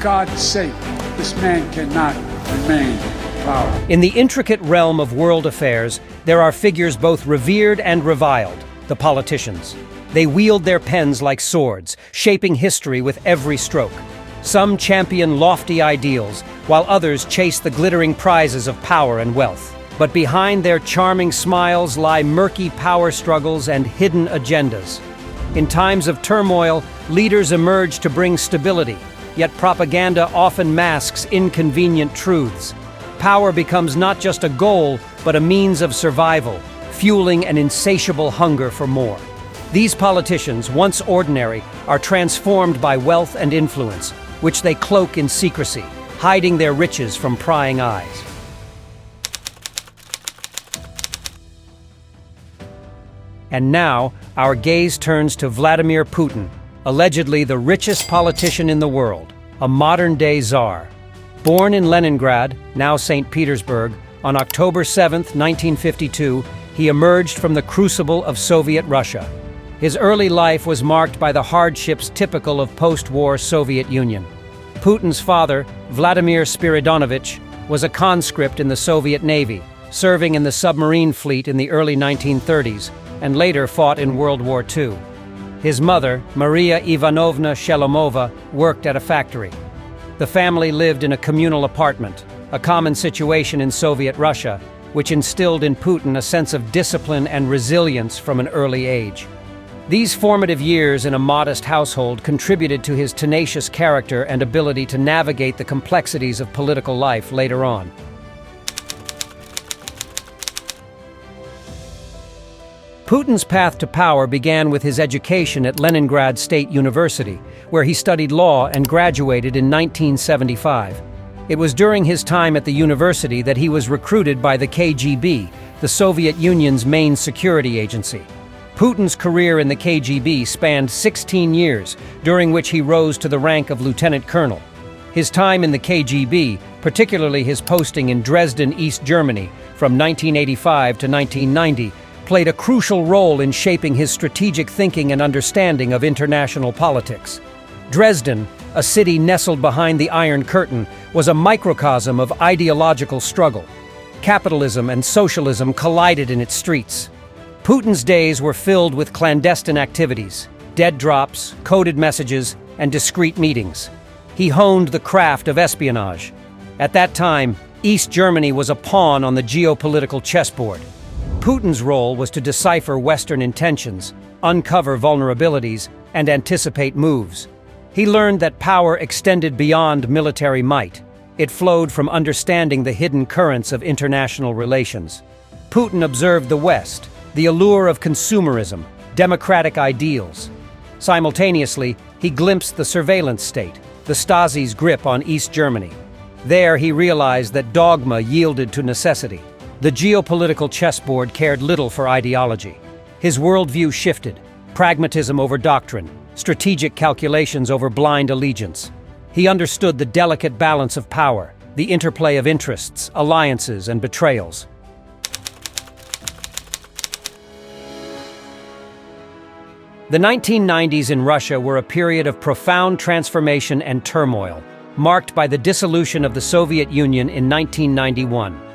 God's sake, this man cannot remain in power. In the intricate realm of world affairs, there are figures both revered and reviled, the politicians. They wield their pens like swords, shaping history with every stroke. Some champion lofty ideals, while others chase the glittering prizes of power and wealth. But behind their charming smiles lie murky power struggles and hidden agendas. In times of turmoil, leaders emerge to bring stability, yet propaganda often masks inconvenient truths. Power becomes not just a goal, but a means of survival, fueling an insatiable hunger for more. These politicians, once ordinary, are transformed by wealth and influence, which they cloak in secrecy, hiding their riches from prying eyes. And now, our gaze turns to Vladimir Putin, allegedly the richest politician in the world, a modern-day czar. Born in Leningrad, now St. Petersburg, on October 7, 1952, he emerged from the crucible of Soviet Russia. His early life was marked by the hardships typical of post-war Soviet Union. Putin's father, Vladimir Spiridonovich, was a conscript in the Soviet Navy, serving in the submarine fleet in the early 1930s, and later fought in World War II. His mother, Maria Ivanovna Shelomova, worked at a factory. The family lived in a communal apartment, a common situation in Soviet Russia, which instilled in Putin a sense of discipline and resilience from an early age. These formative years in a modest household contributed to his tenacious character and ability to navigate the complexities of political life later on. Putin's path to power began with his education at Leningrad State University, where he studied law and graduated in 1975. It was during his time at the university that he was recruited by the KGB, the Soviet Union's main security agency. Putin's career in the KGB spanned 16 years, during which he rose to the rank of lieutenant colonel. His time in the KGB, particularly his posting in Dresden, East Germany, from 1985 to 1990, played a crucial role in shaping his strategic thinking and understanding of international politics. Dresden, a city nestled behind the Iron Curtain, was a microcosm of ideological struggle. Capitalism and socialism collided in its streets. Putin's days were filled with clandestine activities, dead drops, coded messages, and discreet meetings. He honed the craft of espionage. At that time, East Germany was a pawn on the geopolitical chessboard. Putin's role was to decipher Western intentions, uncover vulnerabilities, and anticipate moves. He learned that power extended beyond military might. It flowed from understanding the hidden currents of international relations. Putin observed the West, the allure of consumerism, democratic ideals. Simultaneously, he glimpsed the surveillance state, the Stasi's grip on East Germany. There he realized that dogma yielded to necessity. The geopolitical chessboard cared little for ideology. His worldview shifted, pragmatism over doctrine, strategic calculations over blind allegiance. He understood the delicate balance of power, the interplay of interests, alliances, and betrayals. The 1990s in Russia were a period of profound transformation and turmoil, marked by the dissolution of the Soviet Union in 1991.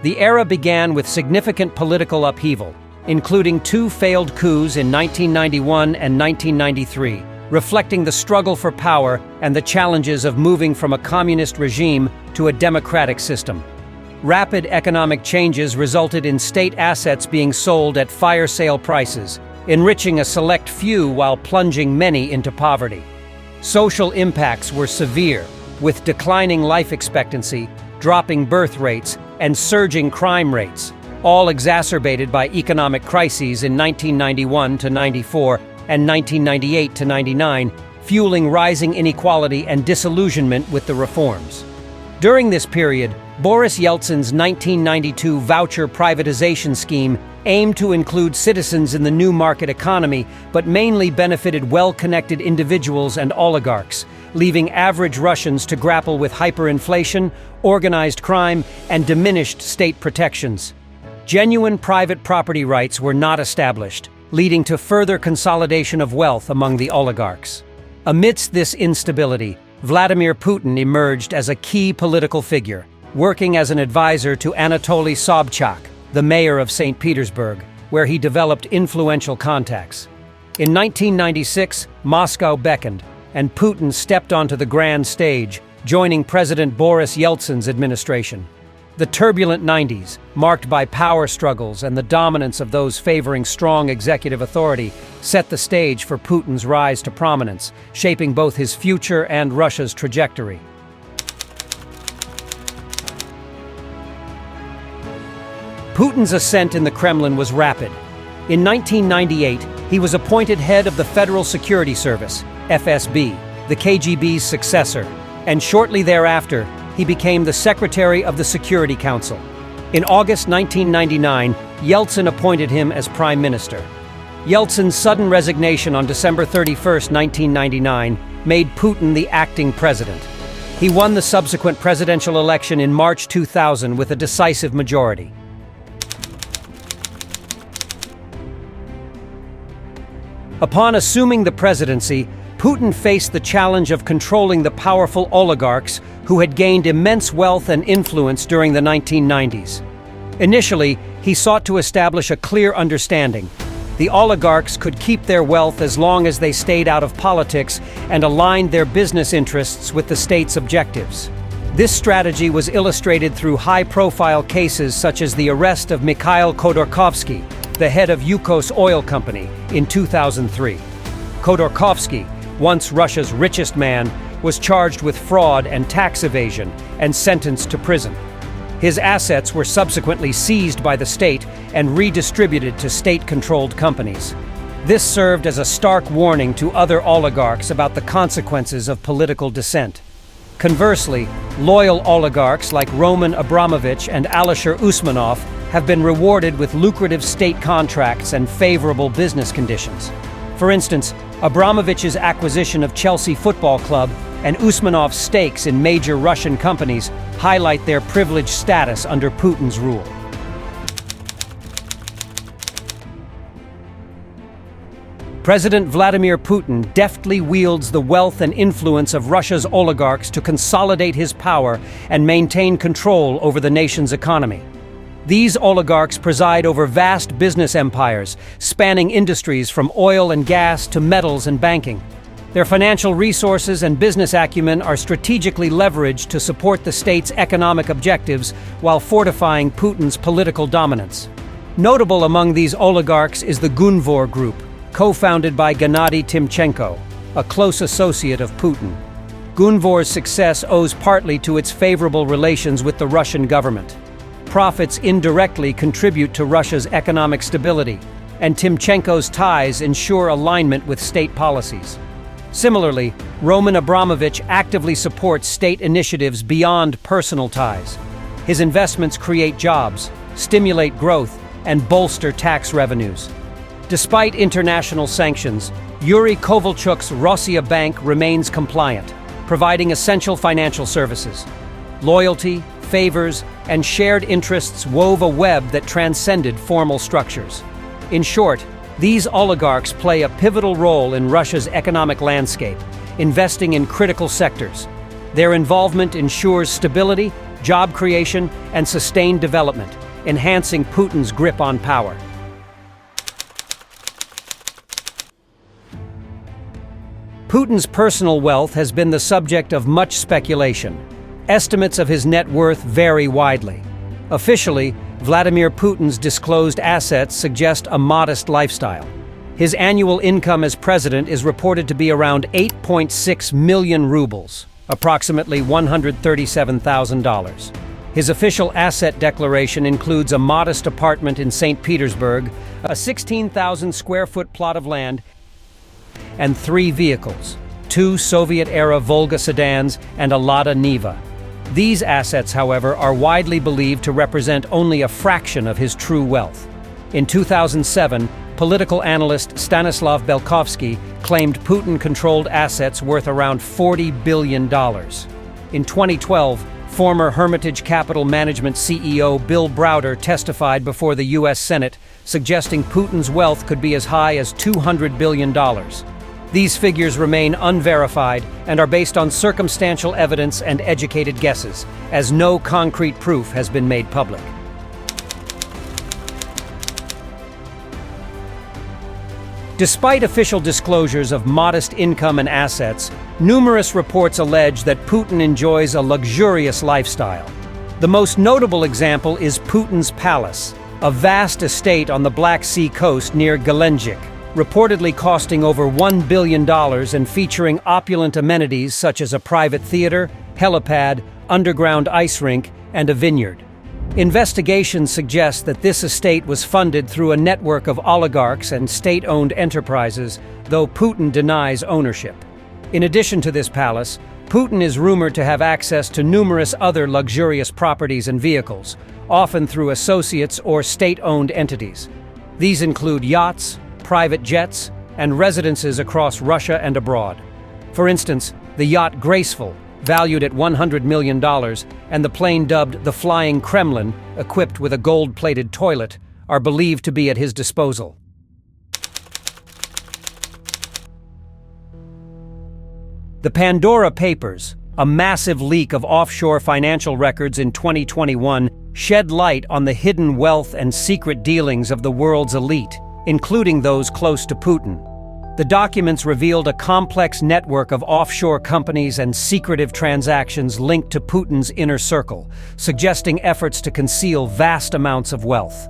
The era began with significant political upheaval, including two failed coups in 1991 and 1993, reflecting the struggle for power and the challenges of moving from a communist regime to a democratic system. Rapid economic changes resulted in state assets being sold at fire sale prices, enriching a select few while plunging many into poverty. Social impacts were severe, with declining life expectancy, dropping birth rates, and surging crime rates, all exacerbated by economic crises in 1991 to 94 and 1998 to 99, fueling rising inequality and disillusionment with the reforms. During this period, Boris Yeltsin's 1992 voucher privatization scheme aimed to include citizens in the new market economy, but mainly benefited well-connected individuals and oligarchs, leaving average Russians to grapple with hyperinflation, organized crime, and diminished state protections. Genuine private property rights were not established, leading to further consolidation of wealth among the oligarchs. Amidst this instability, Vladimir Putin emerged as a key political figure, working as an advisor to Anatoly Sobchak, the mayor of St. Petersburg, where he developed influential contacts. In 1996, Moscow beckoned, and Putin stepped onto the grand stage, joining President Boris Yeltsin's administration. The turbulent 90s, marked by power struggles and the dominance of those favoring strong executive authority, set the stage for Putin's rise to prominence, shaping both his future and Russia's trajectory. Putin's ascent in the Kremlin was rapid. In 1998, he was appointed head of the Federal Security Service, FSB, the KGB's successor, and shortly thereafter, he became the Secretary of the Security Council. In August 1999, Yeltsin appointed him as Prime Minister. Yeltsin's sudden resignation on December 31, 1999, made Putin the acting president. He won the subsequent presidential election in March 2000 with a decisive majority. Upon assuming the presidency, Putin faced the challenge of controlling the powerful oligarchs who had gained immense wealth and influence during the 1990s. Initially, he sought to establish a clear understanding. The oligarchs could keep their wealth as long as they stayed out of politics and aligned their business interests with the state's objectives. This strategy was illustrated through high-profile cases such as the arrest of Mikhail Khodorkovsky, the head of Yukos Oil Company, in 2003. Khodorkovsky, once Russia's richest man, was charged with fraud and tax evasion and sentenced to prison. His assets were subsequently seized by the state and redistributed to state-controlled companies. This served as a stark warning to other oligarchs about the consequences of political dissent. Conversely, loyal oligarchs like Roman Abramovich and Alisher Usmanov have been rewarded with lucrative state contracts and favorable business conditions. For instance, Abramovich's acquisition of Chelsea Football Club and Usmanov's stakes in major Russian companies highlight their privileged status under Putin's rule. President Vladimir Putin deftly wields the wealth and influence of Russia's oligarchs to consolidate his power and maintain control over the nation's economy. These oligarchs preside over vast business empires, spanning industries from oil and gas to metals and banking. Their financial resources and business acumen are strategically leveraged to support the state's economic objectives while fortifying Putin's political dominance. Notable among these oligarchs is the Gunvor Group, co-founded by Gennady Timchenko, a close associate of Putin. Gunvor's success owes partly to its favorable relations with the Russian government. Profits indirectly contribute to Russia's economic stability, and Timchenko's ties ensure alignment with state policies. Similarly, Roman Abramovich actively supports state initiatives beyond personal ties. His investments create jobs, stimulate growth, and bolster tax revenues. Despite international sanctions, Yuri Kovalchuk's Rossiya Bank remains compliant, providing essential financial services. Loyalty, favors, and shared interests wove a web that transcended formal structures. In short, these oligarchs play a pivotal role in Russia's economic landscape, investing in critical sectors. Their involvement ensures stability, job creation, and sustained development, enhancing Putin's grip on power. Putin's personal wealth has been the subject of much speculation. Estimates of his net worth vary widely. Officially, Vladimir Putin's disclosed assets suggest a modest lifestyle. His annual income as president is reported to be around 8.6 million rubles, approximately $137,000. His official asset declaration includes a modest apartment in St. Petersburg, a 16,000 square foot plot of land, and 3 vehicles, 2 Soviet-era Volga sedans and a Lada Niva. These assets, however, are widely believed to represent only a fraction of his true wealth. In 2007, political analyst Stanislav Belkovsky claimed Putin controlled assets worth around $40 billion. In 2012, former Hermitage Capital Management CEO Bill Browder testified before the U.S. Senate, suggesting Putin's wealth could be as high as $200 billion. These figures remain unverified and are based on circumstantial evidence and educated guesses, as no concrete proof has been made public. Despite official disclosures of modest income and assets, numerous reports allege that Putin enjoys a luxurious lifestyle. The most notable example is Putin's palace, a vast estate on the Black Sea coast near Gelendzhik, reportedly costing over $1 billion and featuring opulent amenities such as a private theater, helipad, underground ice rink, and a vineyard. Investigations suggest that this estate was funded through a network of oligarchs and state-owned enterprises, though Putin denies ownership. In addition to this palace, Putin is rumored to have access to numerous other luxurious properties and vehicles, often through associates or state-owned entities. These include yachts, private jets, and residences across Russia and abroad. For instance, the yacht Graceful, valued at $100 million, and the plane dubbed the Flying Kremlin, equipped with a gold-plated toilet, are believed to be at his disposal. The Pandora Papers, a massive leak of offshore financial records in 2021, shed light on the hidden wealth and secret dealings of the world's elite, including those close to Putin. The documents revealed a complex network of offshore companies and secretive transactions linked to Putin's inner circle, suggesting efforts to conceal vast amounts of wealth.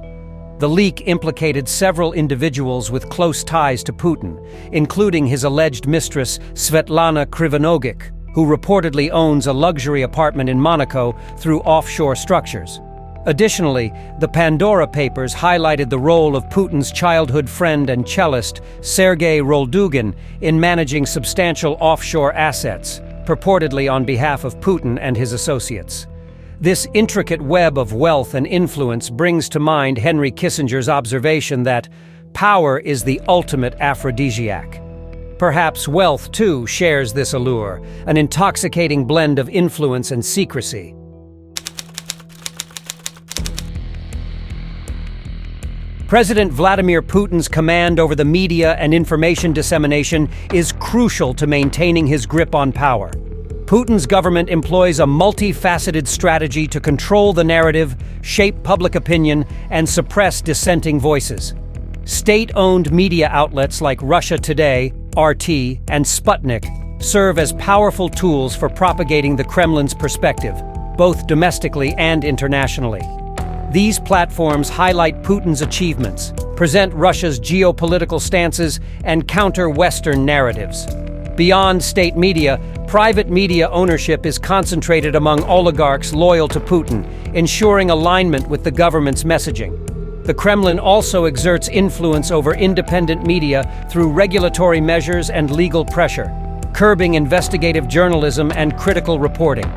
The leak implicated several individuals with close ties to Putin, including his alleged mistress Svetlana Krivonogic, who reportedly owns a luxury apartment in Monaco through offshore structures. Additionally, the Pandora Papers highlighted the role of Putin's childhood friend and cellist, Sergei Roldugin, in managing substantial offshore assets, purportedly on behalf of Putin and his associates. This intricate web of wealth and influence brings to mind Henry Kissinger's observation that power is the ultimate aphrodisiac. Perhaps wealth, too, shares this allure, an intoxicating blend of influence and secrecy. President Vladimir Putin's command over the media and information dissemination is crucial to maintaining his grip on power. Putin's government employs a multifaceted strategy to control the narrative, shape public opinion, and suppress dissenting voices. State-owned media outlets like Russia Today, RT, and Sputnik serve as powerful tools for propagating the Kremlin's perspective, both domestically and internationally. These platforms highlight Putin's achievements, present Russia's geopolitical stances, and counter Western narratives. Beyond state media, private media ownership is concentrated among oligarchs loyal to Putin, ensuring alignment with the government's messaging. The Kremlin also exerts influence over independent media through regulatory measures and legal pressure, curbing investigative journalism and critical reporting.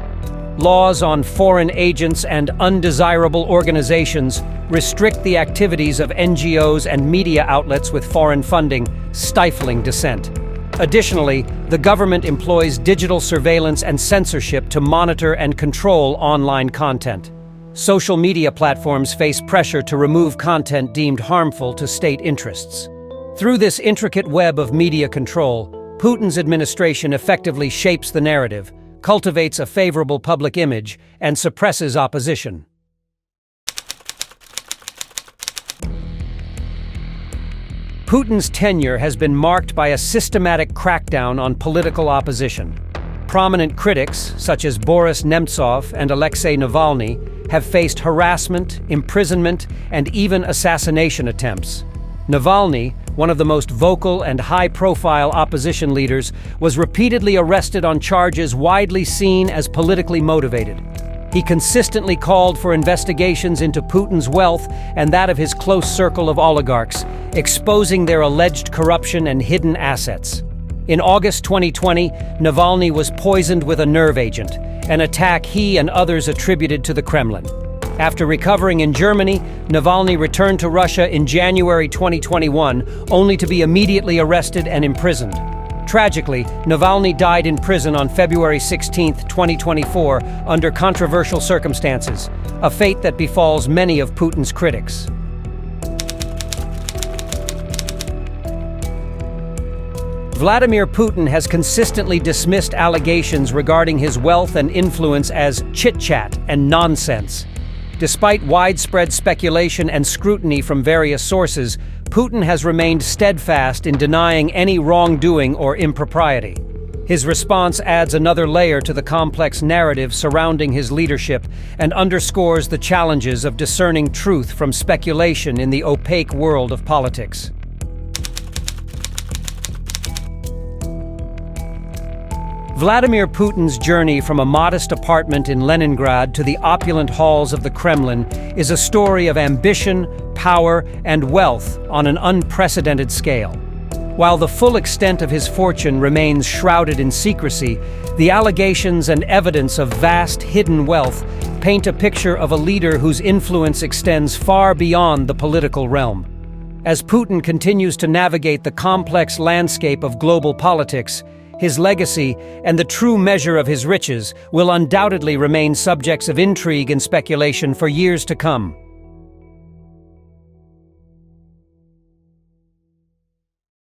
Laws on foreign agents and undesirable organizations restrict the activities of NGOs and media outlets with foreign funding, stifling dissent. Additionally, the government employs digital surveillance and censorship to monitor and control online content. Social media platforms face pressure to remove content deemed harmful to state interests. Through this intricate web of media control, Putin's administration effectively shapes the narrative, cultivates a favorable public image, and suppresses opposition. Putin's tenure has been marked by a systematic crackdown on political opposition. Prominent critics, such as Boris Nemtsov and Alexei Navalny, have faced harassment, imprisonment, and even assassination attempts. Navalny, one of the most vocal and high-profile opposition leaders, was repeatedly arrested on charges widely seen as politically motivated. He consistently called for investigations into Putin's wealth and that of his close circle of oligarchs, exposing their alleged corruption and hidden assets. In August 2020, Navalny was poisoned with a nerve agent, an attack he and others attributed to the Kremlin. After recovering in Germany, Navalny returned to Russia in January 2021, only to be immediately arrested and imprisoned. Tragically, Navalny died in prison on February 16, 2024, under controversial circumstances, a fate that befalls many of Putin's critics. Vladimir Putin has consistently dismissed allegations regarding his wealth and influence as chit-chat and nonsense. Despite widespread speculation and scrutiny from various sources, Putin has remained steadfast in denying any wrongdoing or impropriety. His response adds another layer to the complex narrative surrounding his leadership and underscores the challenges of discerning truth from speculation in the opaque world of politics. Vladimir Putin's journey from a modest apartment in Leningrad to the opulent halls of the Kremlin is a story of ambition, power, and wealth on an unprecedented scale. While the full extent of his fortune remains shrouded in secrecy, the allegations and evidence of vast hidden wealth paint a picture of a leader whose influence extends far beyond the political realm. As Putin continues to navigate the complex landscape of global politics, his legacy and the true measure of his riches will undoubtedly remain subjects of intrigue and speculation for years to come.